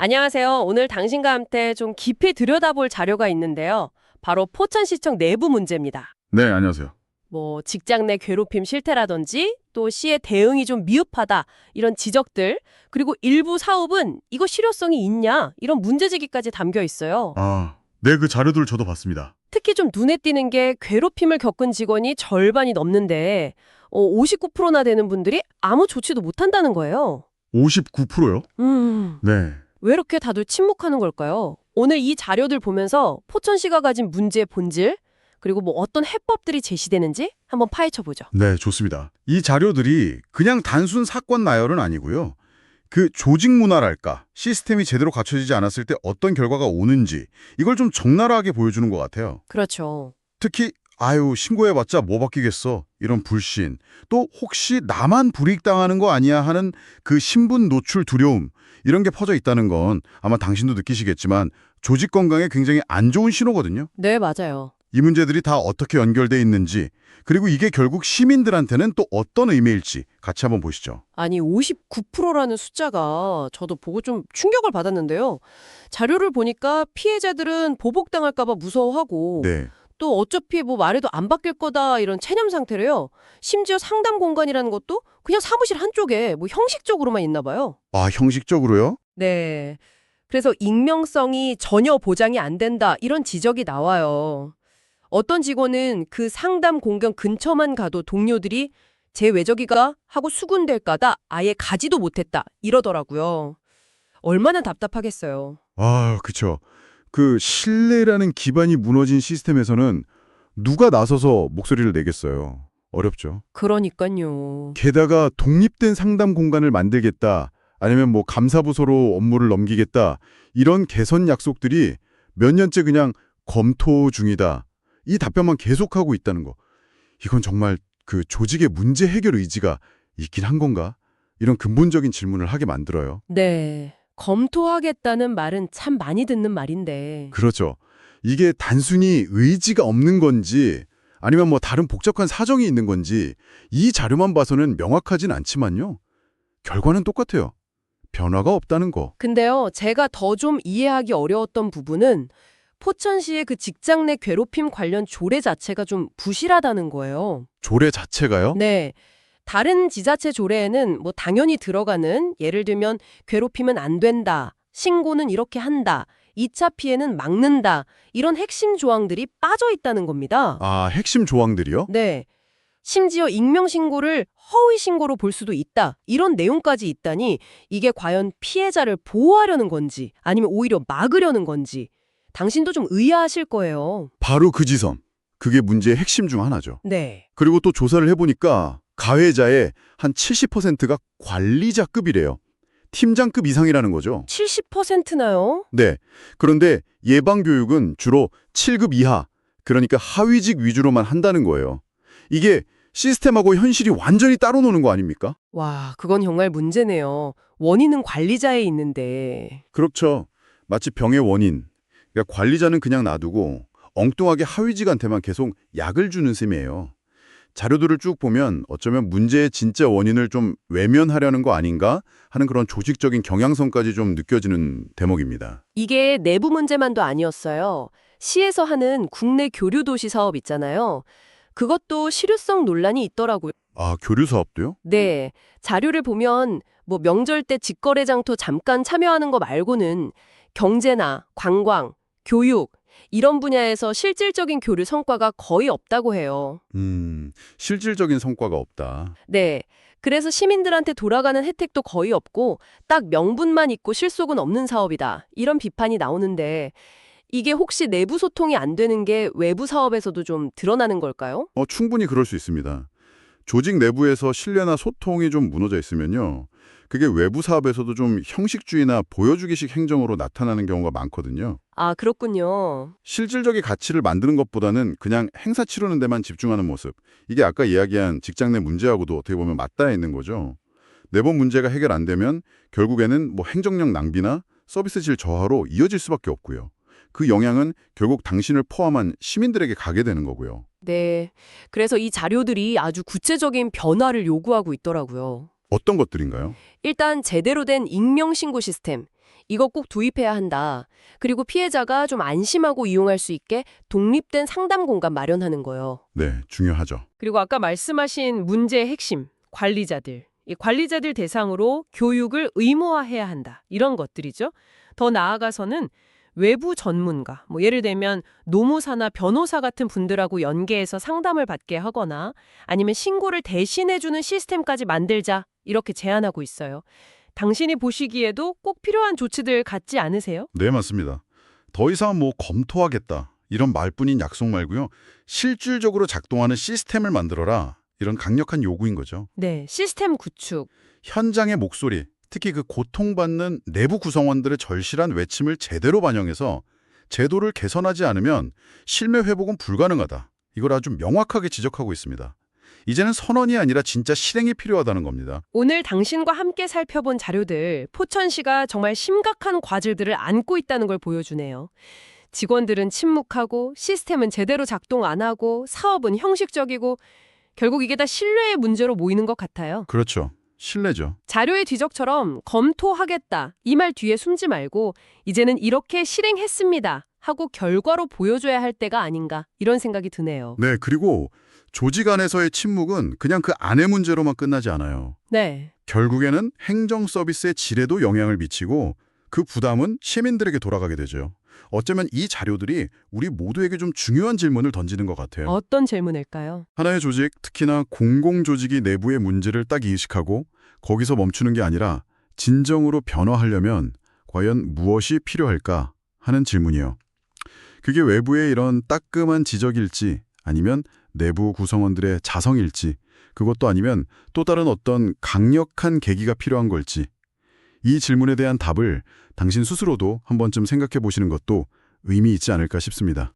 안녕하세요. 오늘 당신과 함께 좀 깊이 들여다볼 자료가 있는데요. 바로 포천시청 내부 문제입니다. 네, 안녕하세요. 뭐 직장 내 괴롭힘 실태라든지 또 시의 대응이 좀 미흡하다 이런 지적들, 그리고 일부 사업은 이거 실효성이 있냐 이런 문제 제기까지 담겨 있어요. 네, 그 자료들 저도 봤습니다. 특히 좀 눈에 띄는 게 괴롭힘을 겪은 직원이 절반이 넘는데 59%나 되는 분들이 아무 조치도 못한다는 거예요. 59%요? 네. 왜 이렇게 다들 침묵하는 걸까요? 오늘 이 자료들 보면서 포천시가 가진 문제의 본질, 그리고 뭐 어떤 해법들이 제시되는지 한번 파헤쳐보죠. 네, 좋습니다. 이 자료들이 그냥 단순 사건 나열은 아니고요. 그 조직 문화랄까, 시스템이 제대로 갖춰지지 않았을 때 어떤 결과가 오는지 이걸 좀 적나라하게 보여주는 것 같아요. 그렇죠. 특히 신고해봤자 뭐 바뀌겠어 이런 불신, 또 혹시 나만 불이익당하는 거 아니야 하는 그 신분 노출 두려움, 이런 게 퍼져 있다는 건 아마 당신도 느끼시겠지만 조직 건강에 굉장히 안 좋은 신호거든요. 네, 맞아요. 이 문제들이 다 어떻게 연결돼 있는지, 그리고 이게 결국 시민들한테는 또 어떤 의미일지 같이 한번 보시죠. 아니, 59%라는 숫자가 저도 보고 좀 충격을 받았는데요. 자료를 보니까 피해자들은 보복당할까 봐 무서워하고 네. 또 어차피 뭐 말해도 안 바뀔 거다 이런 체념 상태래요. 심지어 상담 공간이라는 것도 그냥 사무실 한쪽에 뭐 형식적으로만 있나 봐요. 형식적으로요? 네. 그래서 익명성이 전혀 보장이 안 된다 이런 지적이 나와요. 어떤 직원은 그 상담 공간 근처만 가도 동료들이 제 외적이가 하고 수군댈까다 아예 가지도 못했다 이러더라고요. 얼마나 답답하겠어요. 그쵸. 그 신뢰라는 기반이 무너진 시스템에서는 누가 나서서 목소리를 내겠어요. 어렵죠. 그러니까요. 게다가 독립된 상담 공간을 만들겠다, 아니면 뭐 감사부서로 업무를 넘기겠다, 이런 개선 약속들이 몇 년째 그냥 검토 중이다, 이 답변만 계속하고 있다는 거. 이건 정말 그 조직의 문제 해결 의지가 있긴 한 건가? 이런 근본적인 질문을 하게 만들어요. 네. 검토하겠다는 말은 참 많이 듣는 말인데. 그렇죠. 이게 단순히 의지가 없는 건지 아니면 뭐 다른 복잡한 사정이 있는 건지 이 자료만 봐서는 명확하진 않지만요. 결과는 똑같아요. 변화가 없다는 거. 근데요, 제가 더 좀 이해하기 어려웠던 부분은 포천시의 그 직장 내 괴롭힘 관련 조례 자체가 좀 부실하다는 거예요. 조례 자체가요? 네. 다른 지자체 조례에는 뭐 당연히 들어가는, 예를 들면 괴롭히면 안 된다, 신고는 이렇게 한다, 2차 피해는 막는다, 이런 핵심 조항들이 빠져 있다는 겁니다. 핵심 조항들이요? 네. 심지어 익명신고를 허위신고로 볼 수도 있다, 이런 내용까지 있다니 이게 과연 피해자를 보호하려는 건지 아니면 오히려 막으려는 건지 당신도 좀 의아하실 거예요. 바로 그 지점. 그게 문제의 핵심 중 하나죠. 네. 그리고 또 조사를 해보니까 가해자의 한 70%가 관리자급이래요. 팀장급 이상이라는 거죠. 70%나요? 네. 그런데 예방교육은 주로 7급 이하, 그러니까 하위직 위주로만 한다는 거예요. 이게 시스템하고 현실이 완전히 따로 노는 거 아닙니까? 와, 그건 정말 문제네요. 원인은 관리자에 있는데. 그렇죠. 마치 병의 원인. 그러니까 관리자는 그냥 놔두고 엉뚱하게 하위직한테만 계속 약을 주는 셈이에요. 자료들을 쭉 보면 어쩌면 문제의 진짜 원인을 좀 외면하려는 거 아닌가 하는 그런 조직적인 경향성까지 좀 느껴지는 대목입니다. 이게 내부 문제만도 아니었어요. 시에서 하는 국내 교류도시 사업 있잖아요. 그것도 실효성 논란이 있더라고요. 교류 사업도요? 네. 자료를 보면 뭐 명절 때 직거래 장터 잠깐 참여하는 거 말고는 경제나 관광, 교육 이런 분야에서 실질적인 교류 성과가 거의 없다고 해요. 실질적인 성과가 없다. 네. 그래서 시민들한테 돌아가는 혜택도 거의 없고 딱 명분만 있고 실속은 없는 사업이다. 이런 비판이 나오는데 이게 혹시 내부 소통이 안 되는 게 외부 사업에서도 좀 드러나는 걸까요? 충분히 그럴 수 있습니다. 조직 내부에서 신뢰나 소통이 좀 무너져 있으면요, 그게 외부 사업에서도 좀 형식주의나 보여주기식 행정으로 나타나는 경우가 많거든요. 아, 그렇군요. 실질적인 가치를 만드는 것보다는 그냥 행사 치르는 데만 집중하는 모습. 이게 아까 이야기한 직장 내 문제하고도 어떻게 보면 맞닿아 있는 거죠. 내부 문제가 해결 안 되면 결국에는 뭐 행정력 낭비나 서비스 질 저하로 이어질 수밖에 없고요. 그 영향은 결국 당신을 포함한 시민들에게 가게 되는 거고요. 네. 그래서 이 자료들이 아주 구체적인 변화를 요구하고 있더라고요. 어떤 것들인가요? 일단 제대로 된 익명신고 시스템. 이거 꼭 도입해야 한다. 그리고 피해자가 좀 안심하고 이용할 수 있게 독립된 상담 공간 마련하는 거예요. 네, 중요하죠. 그리고 아까 말씀하신 문제의 핵심, 관리자들. 이 관리자들 대상으로 교육을 의무화해야 한다. 이런 것들이죠. 더 나아가서는 외부 전문가, 예를 들면 노무사나 변호사 같은 분들하고 연계해서 상담을 받게 하거나 아니면 신고를 대신해주는 시스템까지 만들자 이렇게 제안하고 있어요. 당신이 보시기에도 꼭 필요한 조치들 같지 않으세요? 네, 맞습니다. 더 이상 뭐 검토하겠다 이런 말뿐인 약속 말고요. 실질적으로 작동하는 시스템을 만들어라. 이런 강력한 요구인 거죠. 네, 시스템 구축. 현장의 목소리, 특히 그 고통받는 내부 구성원들의 절실한 외침을 제대로 반영해서 제도를 개선하지 않으면 실매 회복은 불가능하다. 이걸 아주 명확하게 지적하고 있습니다. 이제는 선언이 아니라 진짜 실행이 필요하다는 겁니다. 오늘 당신과 함께 살펴본 자료들, 포천시가 정말 심각한 과제들을 안고 있다는 걸 보여주네요. 직원들은 침묵하고 시스템은 제대로 작동 안 하고 사업은 형식적이고 결국 이게 다 신뢰의 문제로 모이는 것 같아요. 그렇죠. 신뢰죠. 자료의 뒤적처럼 검토하겠다 이 말 뒤에 숨지 말고 이제는 이렇게 실행했습니다 하고 결과로 보여줘야 할 때가 아닌가 이런 생각이 드네요. 네, 그리고 조직 안에서의 침묵은 그냥 그 안의 문제로만 끝나지 않아요. 네. 결국에는 행정 서비스의 질에도 영향을 미치고 그 부담은 시민들에게 돌아가게 되죠. 어쩌면 이 자료들이 우리 모두에게 좀 중요한 질문을 던지는 것 같아요. 어떤 질문일까요? 하나의 조직, 특히나 공공조직이 내부의 문제를 딱 인식하고 거기서 멈추는 게 아니라 진정으로 변화하려면 과연 무엇이 필요할까 하는 질문이요. 그게 외부의 이런 따끔한 지적일지 아니면 내부 구성원들의 자성일지 그것도 아니면 또 다른 어떤 강력한 계기가 필요한 걸지 이 질문에 대한 답을 당신 스스로도 한 번쯤 생각해 보시는 것도 의미 있지 않을까 싶습니다.